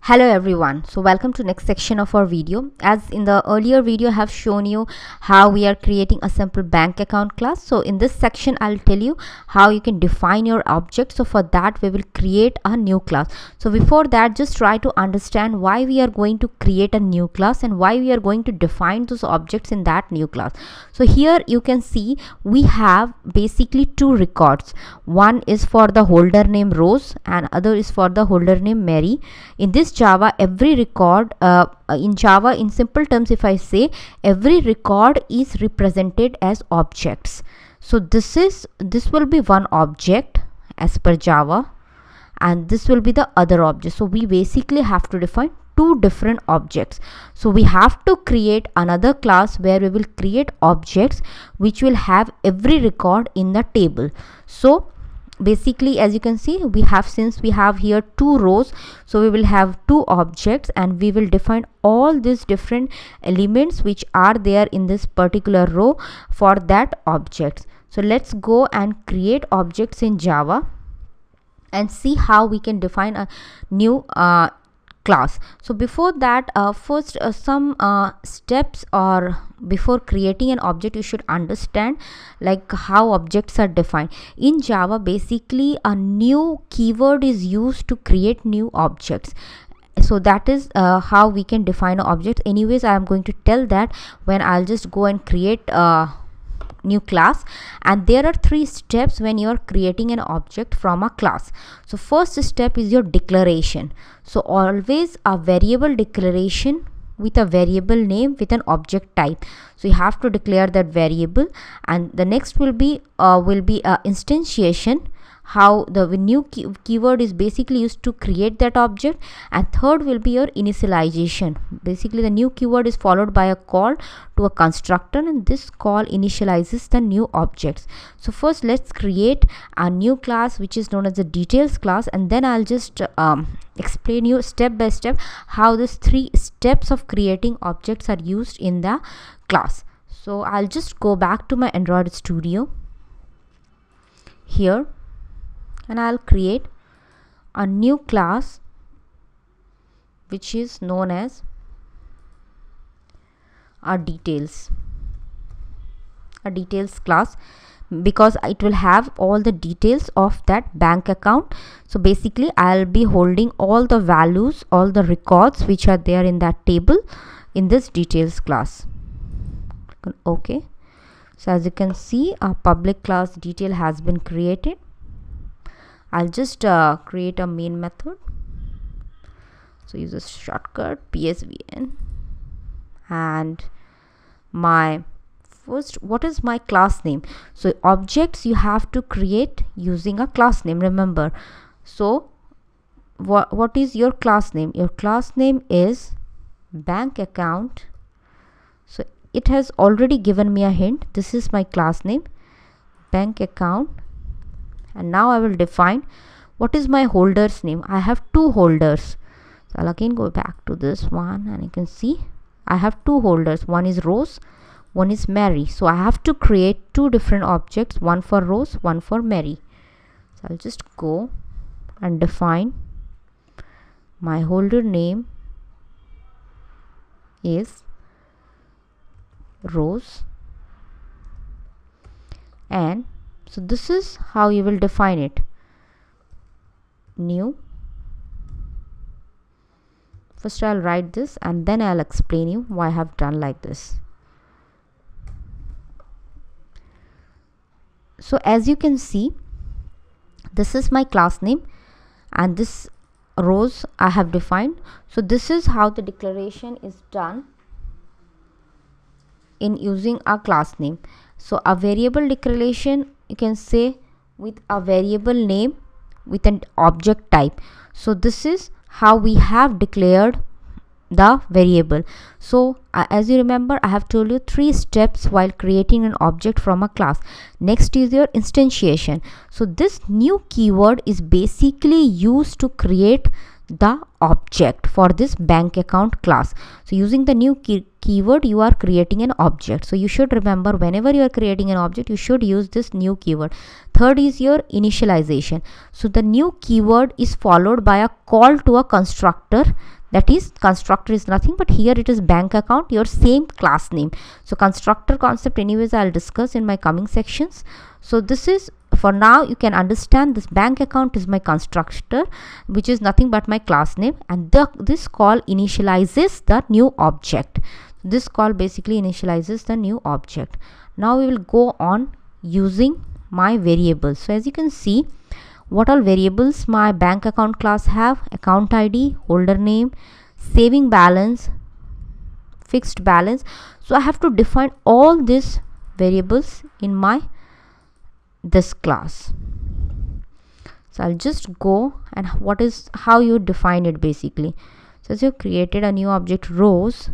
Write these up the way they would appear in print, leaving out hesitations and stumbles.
Hello everyone, so welcome to next section of our video. As in the earlier video I have shown you how we are creating a simple bank account class. So in this section I'll tell you how you can define your object. So for that we will create a new class. So before that, just try to understand why we are going to create a new class and why we are going to define those objects in that new class. So here you can see we have basically two records. One is for the holder name Rose and other is for the holder name Mary. In this Java, every record in Java, in simple terms, if I say, every record is represented as objects. So this will be one object as per Java, and this will be the other object. So we basically have to define two different objects. So we have to create another class where we will create objects which will have every record in the table. So basically, as you can see, we have, since we have here two rows, so we will have two objects and we will define all these different elements which are there in this particular row for that objects. So let's go and create objects in Java and see how we can define a new class. So before that, first some steps, or before creating an object you should understand like how objects are defined. In Java, basically a new keyword is used to create new objects. So that is how we can define an object. Anyways, I am going to tell that when I'll just go and create new class. And there are three steps when you are creating an object from a class. So first step is your declaration. So always a variable declaration with a variable name with an object type. So you have to declare that variable, and the next will be instantiation, how the new keyword is basically used to create that object, and third will be your initialization. Basically the new keyword is followed by a call to a constructor, and this call initializes the new objects. So first let's create a new class which is known as the details class, and then I'll just explain you step by step how these three steps of creating objects are used in the class. So I'll just go back to my Android Studio here, and I'll create a new class which is known as a details class, because it will have all the details of that bank account. So basically I'll be holding all the values, all the records which are there in that table in this details class. Okay, so as you can see, a public class detail has been created. I'll just create a main method. So use a shortcut PSVN, and my first, what is my class name? So objects you have to create using a class name, remember. So what is your class name? Your class name is bank account. So it has already given me a hint. This is my class name, bank account. And now I will define what is my holder's name. I have two holders. So I'll again go back to this one, and you can see I have two holders. One is Rose, one is Mary. So I have to create two different objects, one for Rose, one for Mary. So I'll just go and define my holder name is Rose, and so this is how you will define it. New. First I'll write this and then I'll explain you why I have done like this. So as you can see, this is my class name and this Rose I have defined. So this is how the declaration is done in using a class name. So a variable declaration, you can say, with a variable name with an object type. So this is how we have declared the variable. So as you remember, I have told you three steps while creating an object from a class. Next is your instantiation. So this new keyword is basically used to create the object for this bank account class. So using the new keyword, you are creating an object. So you should remember, whenever you are creating an object, you should use this new keyword. Third is your initialization. So the new keyword is followed by a call to a constructor. That is, constructor is nothing but here it is bank account, your same class name. So constructor concept anyways I'll discuss in my coming sections. So this is, for now you can understand, this bank account is my constructor, which is nothing but my class name, and this call initializes the new object. This call basically initializes the new object. Now we will go on using my variables. So as you can see, what all variables my bank account class have: account ID, holder name, saving balance, fixed balance. So I have to define all these variables in my this class. So I'll just go, and how you define it basically. So as you created a new object rows,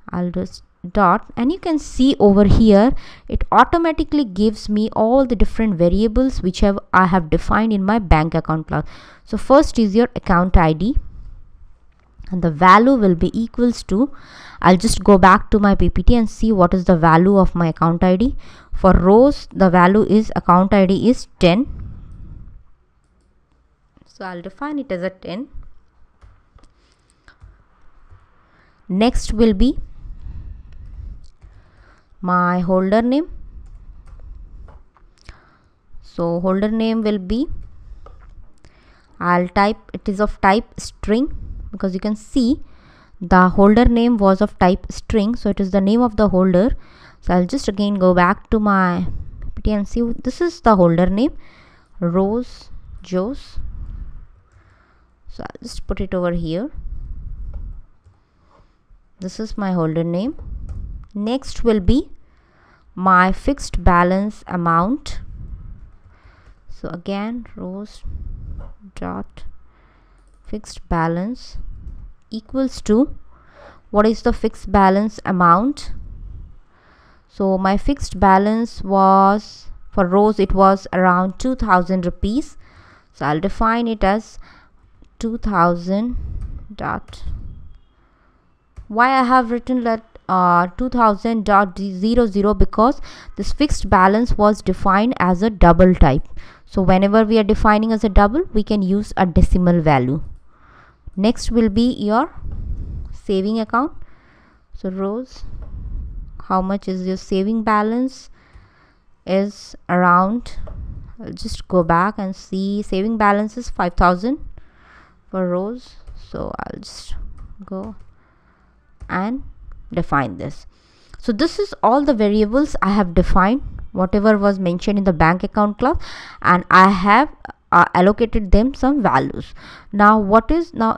I'll just dot, and you can see over here it automatically gives me all the different variables which I have defined in my bank account class. So first is your account ID, and the value will be equals to, I'll just go back to my PPT and see what is the value of my account ID. For rows, the value is account ID is 10. So I'll define it as a 10. Next will be my holder name. So holder name will be, I'll type, it is of type string, because you can see the holder name was of type string, so it is the name of the holder. So I'll just again go back to my PPT and see, this is the holder name, Rose Joes. So I'll just put it over here. This is my holder name. Next will be my fixed balance amount. So again, rows dot fixed balance equals to, what is the fixed balance amount? So my fixed balance was, for rows it was around 2000 rupees. So I'll define it as 2000 dot, why I have written that 2000.00, because this fixed balance was defined as a double type. So whenever we are defining as a double, we can use a decimal value. Next will be your saving account. So rows, how much is your saving balance, is around, I'll just go back and see, saving balance is 5000 for rows. So I'll just go and define this. So this is all the variables I have defined, whatever was mentioned in the bank account class, and I have allocated them some values. Now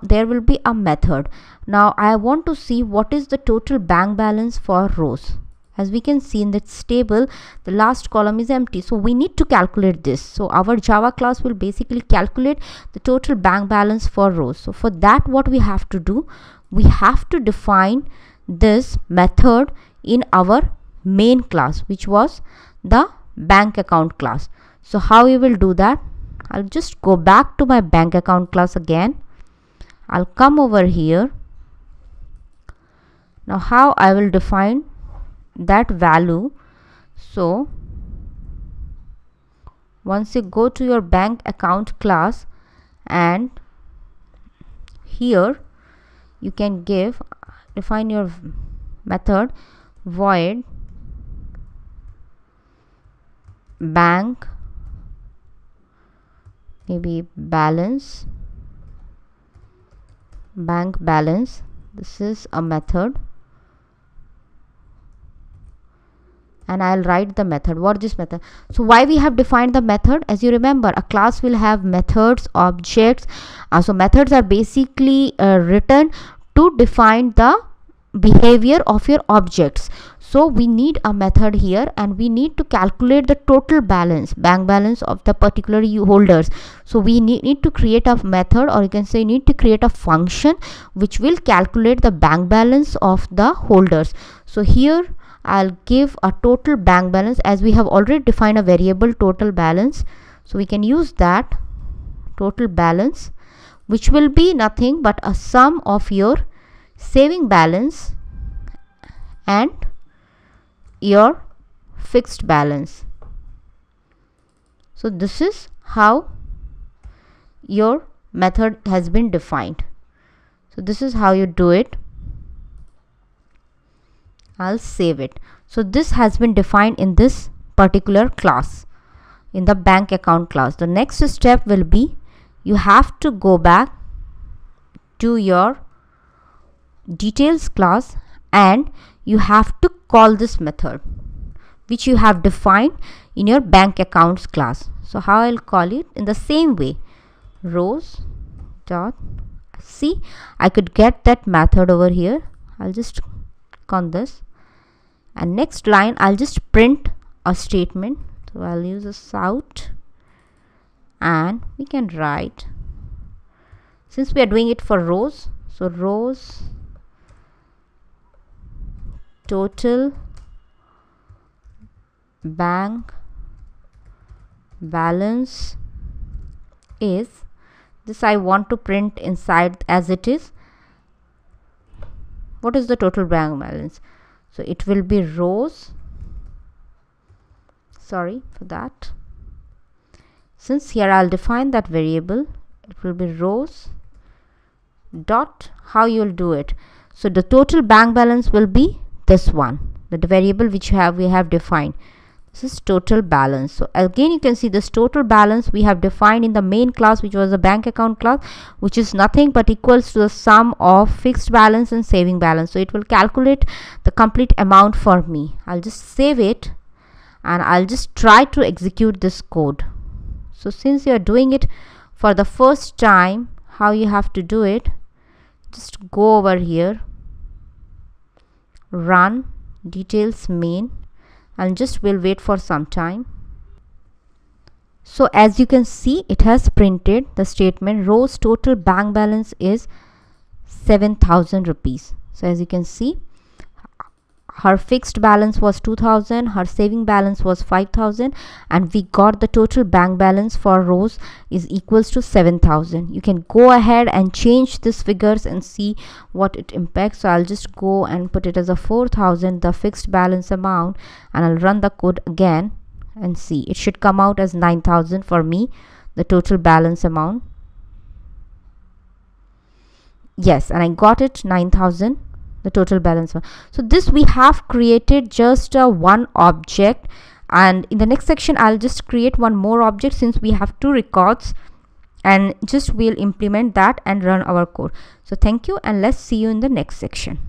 there will be a method. Now I want to see what is the total bank balance for rows. As we can see in this table, the last column is empty, so we need to calculate this. So our Java class will basically calculate the total bank balance for rows. So for that, what we have to do, we have to define this method in our main class, which was the bank account class. So how we will do that? I'll just go back to my bank account class again. I'll come over here. Now how I will define that value? So once you go to your bank account class, and here you can define your method void bank, maybe balance, bank balance. This is a method, and I'll write the method. What is this method? So why we have defined the method? As you remember, a class will have methods, objects. So methods are basically written to define the behavior of your objects. So we need a method here, and we need to calculate the total balance, bank balance of the particular holders. So we need to create a method, or you can say need to create a function which will calculate the bank balance of the holders. So here I'll give a total bank balance, as we have already defined a variable total balance. So we can use that total balance. which will be nothing but a sum of your saving balance and your fixed balance. So this is how your method has been defined. So this is how you do it. I'll save it. So this has been defined in this particular class, in the bank account class. The next step will be you have to go back to your details class and you have to call this method which you have defined in your bank accounts class. So how I'll call it? In the same way, rows dot, see, I could get that method over here. I'll just click on this, and next line I'll just print a statement. So I'll use a shout and we can write, since we are doing it for rows, so rows total bank balance is this. I want to print inside as it is. What is the total bank balance? So it will be rows, sorry for that, since here I'll define that variable, it will be rows dot, how you'll do it. So the total bank balance will be this one, the variable which we have defined. This is total balance. So again you can see this total balance we have defined in the main class, which was the bank account class, which is nothing but equals to the sum of fixed balance and saving balance. So it will calculate the complete amount for me. I'll just save it and I'll just try to execute this code. So since you are doing it for the first time, how you have to do it, just go over here, run details main, and just will wait for some time. So as you can see, it has printed the statement rows total bank balance is 7,000 rupees. So as you can see, her fixed balance was 2,000, her saving balance was 5,000, and we got the total bank balance for rows is equals to 7,000. You can go ahead and change these figures and see what it impacts. So I'll just go and put it as a 4,000, the fixed balance amount, and I'll run the code again and see. It should come out as 9,000 for me, the total balance amount. Yes, and I got it 9,000. The total balance. So this we have created just one object, and in the next section I'll just create one more object, since we have two records, and just we'll implement that and run our code. So thank you, and let's see you in the next section.